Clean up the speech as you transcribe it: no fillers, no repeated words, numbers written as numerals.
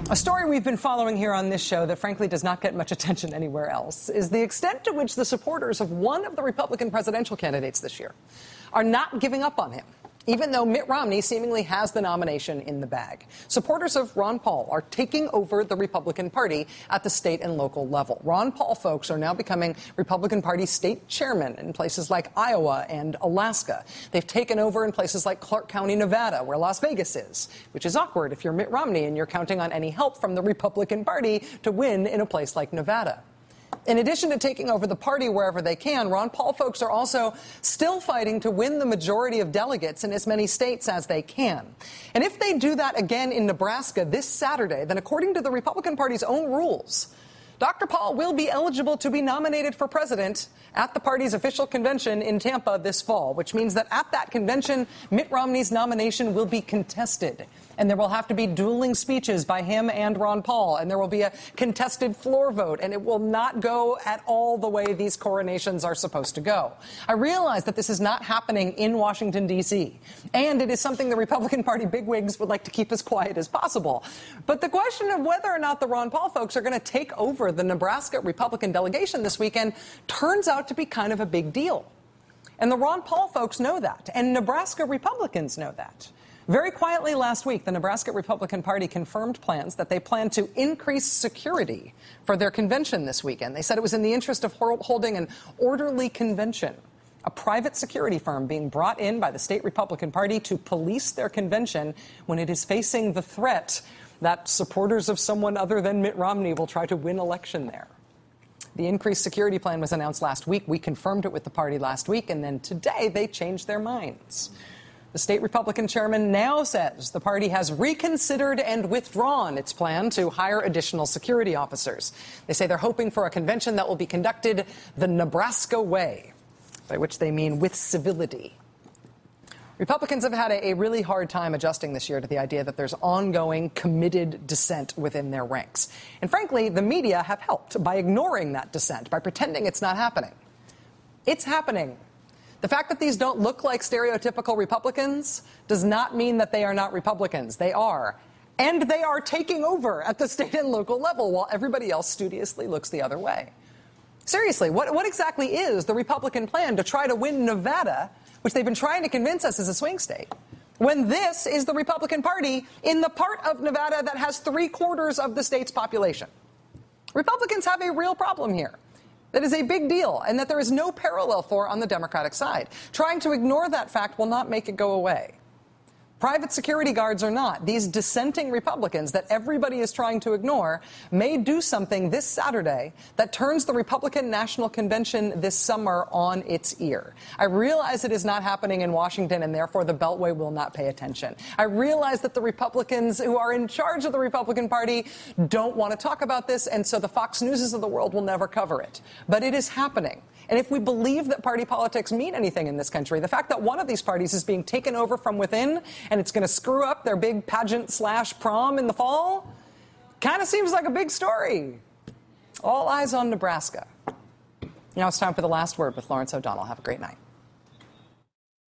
A story we've been following here on this show that frankly does not get much attention anywhere else is the extent to which the supporters of one of the Republican presidential candidates this year are not giving up on him, even though Mitt Romney seemingly has the nomination in the bag. Supporters of Ron Paul are taking over the Republican Party at the state and local level. Ron Paul folks are now becoming Republican Party state chairmen in places like Iowa and Alaska. They've taken over in places like Clark County, Nevada, where Las Vegas is, which is awkward if you're Mitt Romney and you're counting on any help from the Republican Party to win in a place like Nevada. In addition to taking over the party wherever they can, Ron Paul folks are also still fighting to win the majority of delegates in as many states as they can. And if they do that again in Nebraska this Saturday, then according to the Republican Party's own rules, Dr. Paul will be eligible to be nominated for president at the party's official convention in Tampa this fall, which means that at that convention, Mitt Romney's nomination will be contested. And there will have to be dueling speeches by him and Ron Paul, and there will be a contested floor vote, and it will not go at all the way these coronations are supposed to go. I realize that this is not happening in Washington, D.C., and it is something the Republican Party bigwigs would like to keep as quiet as possible. But the question of whether or not the Ron Paul folks are going to take over the Nebraska Republican delegation this weekend turns out to be kind of a big deal. And the Ron Paul folks know that, and Nebraska Republicans know that. Very quietly last week, the Nebraska Republican Party confirmed plans that they plan to increase security for their convention this weekend. They said it was in the interest of holding an orderly convention. A private security firm being brought in by the state Republican Party to police their convention when it is facing the threat that supporters of someone other than Mitt Romney will try to win election there. The increased security plan was announced last week. We confirmed it with the party last week, and then today they changed their minds. The state Republican chairman now says the party has reconsidered and withdrawn its plan to hire additional security officers. They say they're hoping for a convention that will be conducted the Nebraska way, by which they mean with civility. Republicans have had a really hard time adjusting this year to the idea that there's ongoing, committed dissent within their ranks. And frankly, the media have helped by ignoring that dissent, by pretending it's not happening. It's happening. The fact that these don't look like stereotypical Republicans does not mean that they are not Republicans. They are. And they are taking over at the state and local level while everybody else studiously looks the other way. Seriously, what exactly is the Republican plan to try to win Nevada, which they've been trying to convince us is a swing state, when this is the Republican Party in the part of Nevada that has 3/4 of the state's population? Republicans have a real problem here. That is a big deal, and that there is no parallel for on the Democratic side. Trying to ignore that fact will not make it go away. Private security guards or not, these dissenting Republicans that everybody is trying to ignore may do something this Saturday that turns the Republican National Convention this summer on its ear. I realize it is not happening in Washington, and therefore the Beltway will not pay attention. I realize that the Republicans who are in charge of the Republican Party don't want to talk about this, and so the Fox Newses of the world will never cover it. But it is happening. And if we believe that party politics mean anything in this country, the fact that one of these parties is being taken over from within and it's going to screw up their big pageant/prom in the fall kind of seems like a big story. All eyes on Nebraska. Now it's time for the last word with Lawrence O'Donnell. Have a great night.